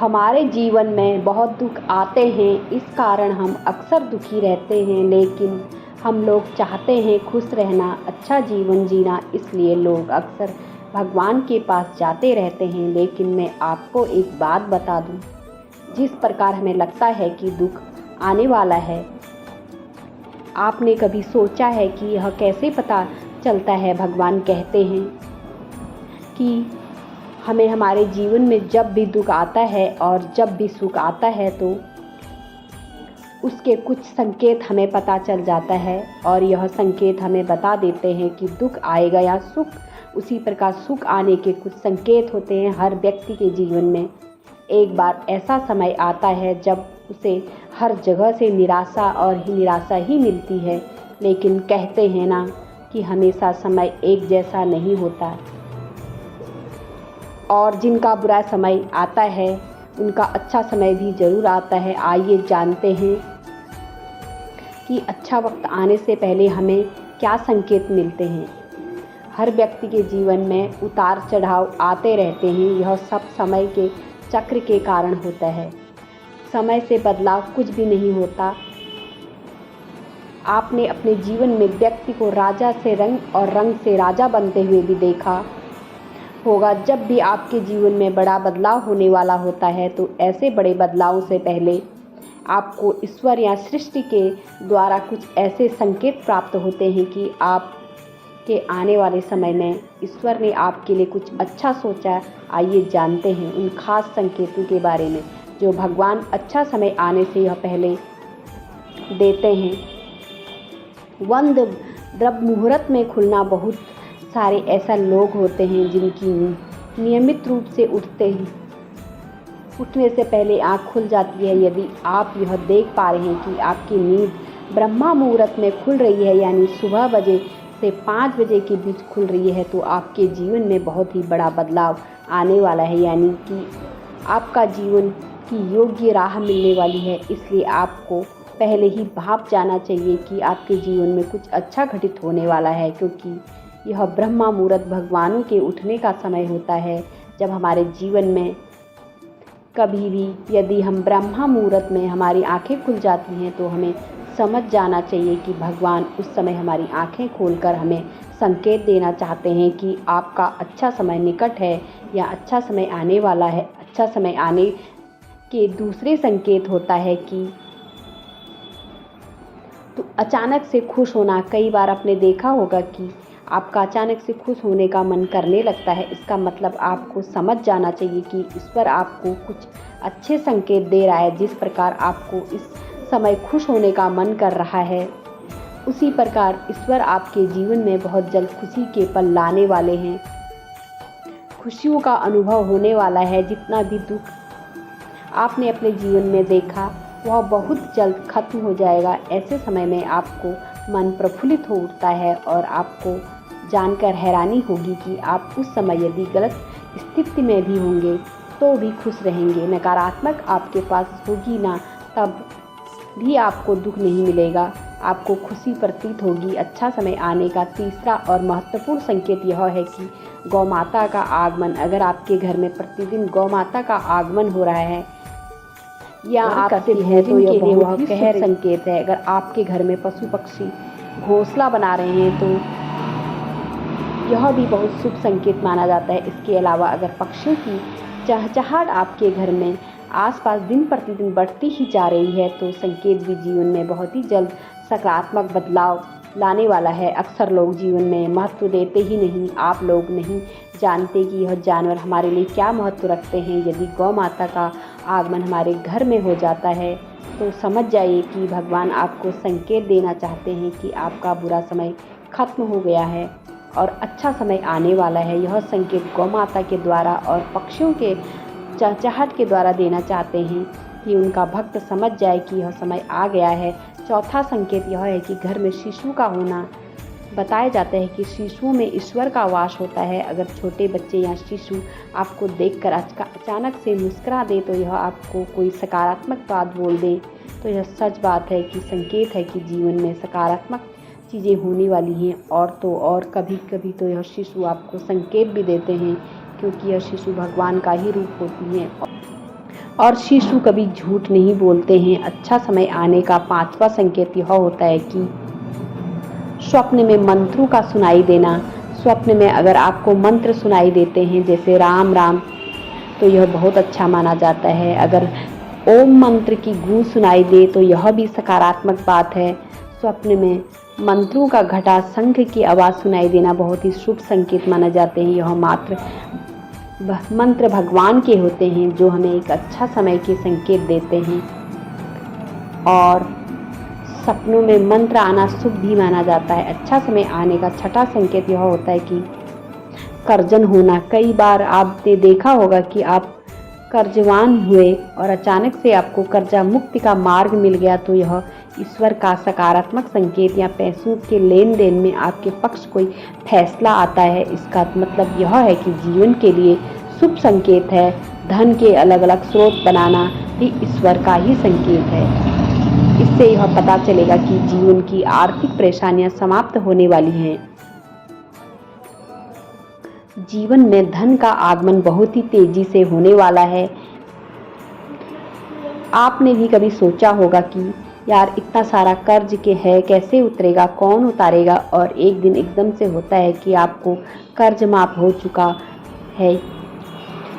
हमारे जीवन में बहुत दुख आते हैं, इस कारण हम अक्सर दुखी रहते हैं, लेकिन हम लोग चाहते हैं खुश रहना, अच्छा जीवन जीना, इसलिए लोग अक्सर भगवान के पास जाते रहते हैं। लेकिन मैं आपको एक बात बता दूं, जिस प्रकार हमें लगता है कि दुख आने वाला है, आपने कभी सोचा है कि यह कैसे पता चलता है? भगवान कहते हैं कि हमें हमारे जीवन में जब भी दुख आता है और जब भी सुख आता है तो उसके कुछ संकेत हमें पता चल जाता है, और यह संकेत हमें बता देते हैं कि दुख आएगा या सुख। उसी प्रकार सुख आने के कुछ संकेत होते हैं हर व्यक्ति के जीवन में। एक बार ऐसा समय आता है जब उसे हर जगह से निराशा और निराशा ही मिलती है, लेकिन कहते हैं ना कि हमेशा समय एक जैसा नहीं होता, और जिनका बुरा समय आता है उनका अच्छा समय भी ज़रूर आता है। आइए जानते हैं कि अच्छा वक्त आने से पहले हमें क्या संकेत मिलते हैं। हर व्यक्ति के जीवन में उतार चढ़ाव आते रहते हैं, यह सब समय के चक्र के कारण होता है। समय से बदलाव कुछ भी नहीं होता। आपने अपने जीवन में व्यक्ति को राजा से रंग और रंग से राजा बनते हुए भी देखा होगा। जब भी आपके जीवन में बड़ा बदलाव होने वाला होता है तो ऐसे बड़े बदलावों से पहले आपको ईश्वर या सृष्टि के द्वारा कुछ ऐसे संकेत प्राप्त होते हैं कि आपके आने वाले समय में ईश्वर ने आपके लिए कुछ अच्छा सोचा। आइए जानते हैं उन खास संकेतों के बारे में जो भगवान अच्छा समय आने से यह पहले देते हैं। ब्रह्म मुहूर्त में खुलना, बहुत सारे ऐसा लोग होते हैं जिनकी नियमित रूप से उठने से पहले आँख खुल जाती है। यदि आप यह देख पा रहे हैं कि आपकी नींद ब्रह्मा मुहूर्त में खुल रही है, यानी सुबह बजे से 5 बजे के बीच खुल रही है, तो आपके जीवन में बहुत ही बड़ा बदलाव आने वाला है, यानी कि आपका जीवन की योग्य राह मिलने वाली है। इसलिए आपको पहले ही भाप जाना चाहिए कि आपके जीवन में कुछ अच्छा घटित होने वाला है, क्योंकि यह ब्रह्मा मुहूर्त भगवानों के उठने का समय होता है। जब हमारे जीवन में कभी भी यदि हम ब्रह्मा मुहूर्त में हमारी आंखें खुल जाती हैं तो हमें समझ जाना चाहिए कि भगवान उस समय हमारी आंखें खोलकर हमें संकेत देना चाहते हैं कि आपका अच्छा समय निकट है या अच्छा समय आने वाला है। अच्छा समय आने के दूसरे संकेत होता है कि तो अचानक से खुश होना। कई बार आपने देखा होगा कि आपका अचानक से खुश होने का मन करने लगता है। इसका मतलब आपको समझ जाना चाहिए कि ईश्वर आपको कुछ अच्छे संकेत दे रहा है। जिस प्रकार आपको इस समय खुश होने का मन कर रहा है, उसी प्रकार ईश्वर आपके जीवन में बहुत जल्द खुशी के पल लाने वाले हैं। खुशियों का अनुभव होने वाला है। जितना भी दुख आपने अपने जीवन में देखा वह बहुत जल्द खत्म हो जाएगा। ऐसे समय में आपको मन प्रफुल्लित हो उठता है और आपको जानकर हैरानी होगी कि आप उस समय यदि गलत स्थिति में भी होंगे तो भी खुश रहेंगे। नकारात्मक आपके पास होगी ना, तब भी आपको दुख नहीं मिलेगा, आपको खुशी प्रतीत होगी। अच्छा समय आने का तीसरा और महत्वपूर्ण संकेत यह है कि गौ माता का आगमन। अगर आपके घर में प्रतिदिन गौ माता का आगमन हो रहा है या आपसे है तो यह बहुत ही शुभ संकेत है। अगर आपके घर में पशु पक्षी घोंसला बना रहे हैं तो यह भी बहुत शुभ संकेत माना जाता है। इसके अलावा अगर पक्षियों की चहचहाट आपके घर में आसपास दिन प्रतिदिन बढ़ती ही जा रही है तो संकेत भी जीवन में बहुत ही जल्द सकारात्मक बदलाव लाने वाला है। अक्सर लोग जीवन में महत्व देते ही नहीं। आप लोग नहीं जानते कि यह जानवर हमारे लिए क्या महत्व रखते हैं। यदि गौ माता का आगमन हमारे घर में हो जाता है तो समझ जाइए कि भगवान आपको संकेत देना चाहते हैं कि आपका बुरा समय खत्म हो गया है और अच्छा समय आने वाला है। यह संकेत गौ माता के द्वारा और पक्षियों के चहचहाट के द्वारा देना चाहते हैं कि उनका भक्त समझ जाए कि यह समय आ गया है। चौथा संकेत यह है कि घर में शिशु का होना। बताया जाता है कि शिशुओं में ईश्वर का वास होता है। अगर छोटे बच्चे या शिशु आपको देखकर अचानक से मुस्कुरा दे तो यह आपको कोई सकारात्मक बात बोल दे तो यह सच बात है कि संकेत है कि जीवन में सकारात्मक चीज़ें होने वाली हैं। और तो और कभी कभी तो यह शिशु आपको संकेत भी देते हैं, क्योंकि यह शिशु भगवान का ही रूप होती हैं और शिशु कभी झूठ नहीं बोलते हैं। अच्छा समय आने का 5वां संकेत यह होता है कि स्वप्न में मंत्रों का सुनाई देना। स्वप्न में अगर आपको मंत्र सुनाई देते हैं जैसे राम राम, तो यह बहुत अच्छा माना जाता है। अगर ओम मंत्र की गूंज सुनाई दे तो यह भी सकारात्मक बात है। स्वप्न में मंत्रों का घटा शंख की आवाज़ सुनाई देना बहुत ही शुभ संकेत माने जाते हैं। यह मंत्र भगवान के होते हैं जो हमें एक अच्छा समय के संकेत देते हैं। और सपनों में मंत्र आना शुभ भी माना जाता है। अच्छा समय आने का 6वां संकेत यह होता है कि कर्जन होना। कई बार आपने देखा होगा कि आप कर्जवान हुए और अचानक से आपको कर्जा मुक्ति का मार्ग मिल गया, तो यह ईश्वर का सकारात्मक संकेत या पैसों के लेन देन में आपके पक्ष कोई फैसला आता है। इसका मतलब यह है कि जीवन के लिए शुभ संकेत है। धन के अलग अलग स्रोत बनाना भी ईश्वर का ही संकेत है। इससे यह पता चलेगा कि जीवन की आर्थिक परेशानियां समाप्त होने वाली हैं। जीवन में धन का आगमन बहुत ही तेजी से होने वाला है। आपने भी कभी सोचा होगा कि यार इतना सारा कर्ज के है, कैसे उतरेगा, कौन उतारेगा, और एक दिन एकदम से होता है कि आपको कर्ज माफ हो चुका है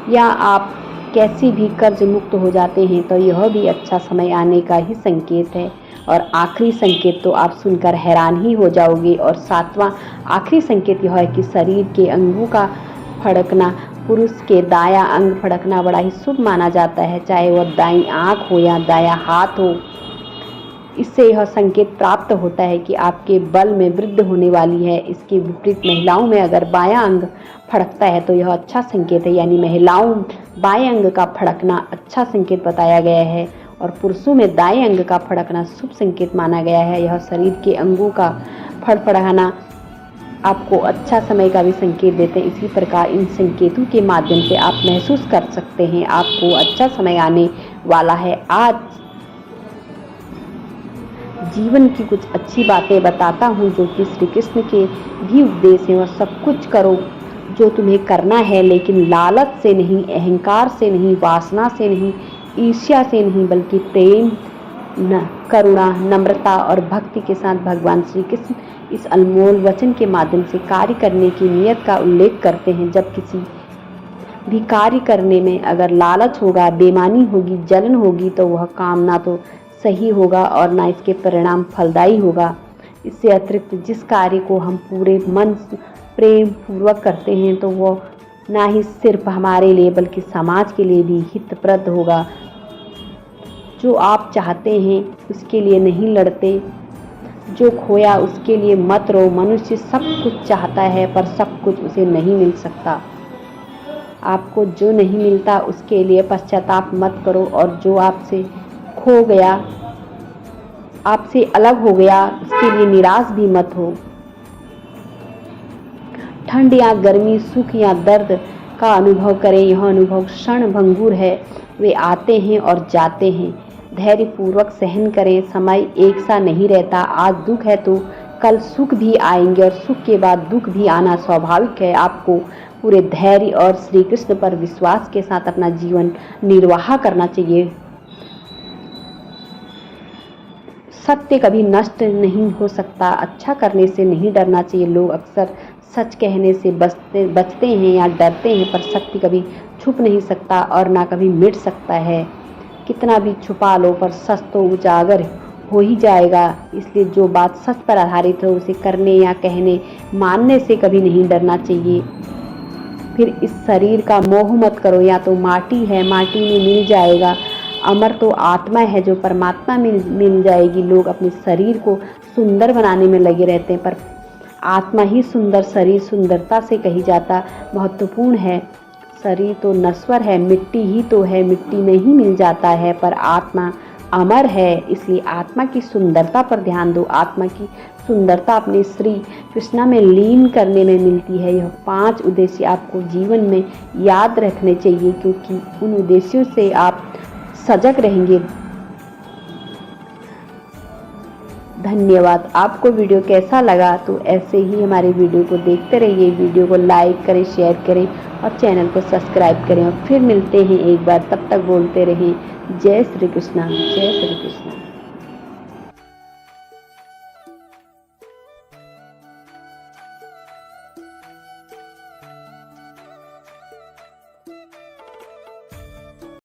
या आप कैसे भी कर्ज मुक्त हो जाते हैं, तो यह भी अच्छा समय आने का ही संकेत है। और आखिरी संकेत तो आप सुनकर हैरान ही हो जाओगे। और 7वां आखिरी संकेत यह है कि शरीर के अंगों का फड़कना। पुरुष के दायां अंग फड़कना बड़ा ही शुभ माना जाता है, चाहे वह दाईं आंख हो या दायां हाथ हो। इससे यह संकेत प्राप्त होता है कि आपके बल में वृद्धि होने वाली है। इसके विपरीत महिलाओं में अगर बायां अंग फड़कता है तो यह अच्छा संकेत है, यानी महिलाओं बाएं अंग का फड़कना अच्छा संकेत बताया गया है और पुरुषों में दाएं अंग का फड़कना शुभ संकेत माना गया है। यह शरीर के अंगों का फड़फड़ाना आपको अच्छा समय का भी संकेत देते हैं। इसी प्रकार इन संकेतों के माध्यम से आप महसूस कर सकते हैं आपको अच्छा समय आने वाला है। आज जीवन की कुछ अच्छी बातें बताता हूँ जो कि श्री कृष्ण के भी उपदेश हैं। और सब कुछ करो जो तुम्हें करना है, लेकिन लालच से नहीं, अहंकार से नहीं, वासना से नहीं, ईर्ष्या से नहीं, बल्कि प्रेम, करुणा, नम्रता और भक्ति के साथ भगवान श्री कृष्ण इस अनमोल वचन के माध्यम से कार्य करने की नियत का उल्लेख करते हैं। जब किसी भी कार्य करने में अगर लालच होगा, बेईमानी होगी, जलन होगी, तो वह काम ना तो सही होगा और ना इसके परिणाम फलदायी होगा। इससे अतिरिक्त जिस कार्य को हम पूरे मन प्रेम पूर्वक करते हैं तो वो ना ही सिर्फ हमारे लिए बल्कि समाज के लिए भी हितप्रद होगा। जो आप चाहते हैं उसके लिए नहीं लड़ते, जो खोया उसके लिए मत रो। मनुष्य सब कुछ चाहता है पर सब कुछ उसे नहीं मिल सकता। आपको जो नहीं मिलता उसके लिए पश्चाताप मत करो, और जो आपसे खो गया, आपसे अलग हो गया, उसके लिए निराश भी मत हो। ठंड या गर्मी, सुख या दर्द का अनुभव करें। यह अनुभव क्षण भंगुर है, वे आते हैं और जाते हैं। धैर्य पूर्वक सहन करें। समय एक सा नहीं रहता। आज दुख है तो कल सुख भी आएंगे और सुख के बाद दुख भी आना स्वाभाविक है। आपको पूरे धैर्य और श्री कृष्ण पर विश्वास के साथ अपना जीवन निर्वाह करना चाहिए। सत्य कभी नष्ट नहीं हो सकता। अच्छा करने से नहीं डरना चाहिए। लोग अक्सर सच कहने से बचते हैं या डरते हैं, पर सत्य कभी छुप नहीं सकता और ना कभी मिट सकता है। कितना भी छुपा लो पर सच तो उजागर हो ही जाएगा। इसलिए जो बात सच पर आधारित हो उसे करने या कहने, मानने से कभी नहीं डरना चाहिए। फिर इस शरीर का मोह मत करो। या तो माटी है, माटी में मिल जाएगा। अमर तो आत्मा है जो परमात्मा मिल जाएगी। लोग अपने शरीर को सुंदर बनाने में लगे रहते हैं, पर आत्मा ही सुंदर, शरीर सुंदरता से कही जाता महत्वपूर्ण है। शरीर तो नश्वर है, मिट्टी ही तो है, मिट्टी में ही मिल जाता है, पर आत्मा अमर है। इसलिए आत्मा की सुंदरता पर ध्यान दो। आत्मा की सुंदरता अपने श्री कृष्णा में लीन करने में मिलती है। यह 5 उद्देश्य आपको जीवन में याद रखने चाहिए, क्योंकि उन उद्देश्यों से आप सजग रहेंगे। धन्यवाद। आपको वीडियो कैसा लगा तो ऐसे ही हमारे वीडियो को देखते रहिए। वीडियो को लाइक करें, शेयर करें और चैनल को सब्सक्राइब करें। और फिर मिलते हैं एक बार, तब तक बोलते रहें जय श्री कृष्णा, जय श्री कृष्णा।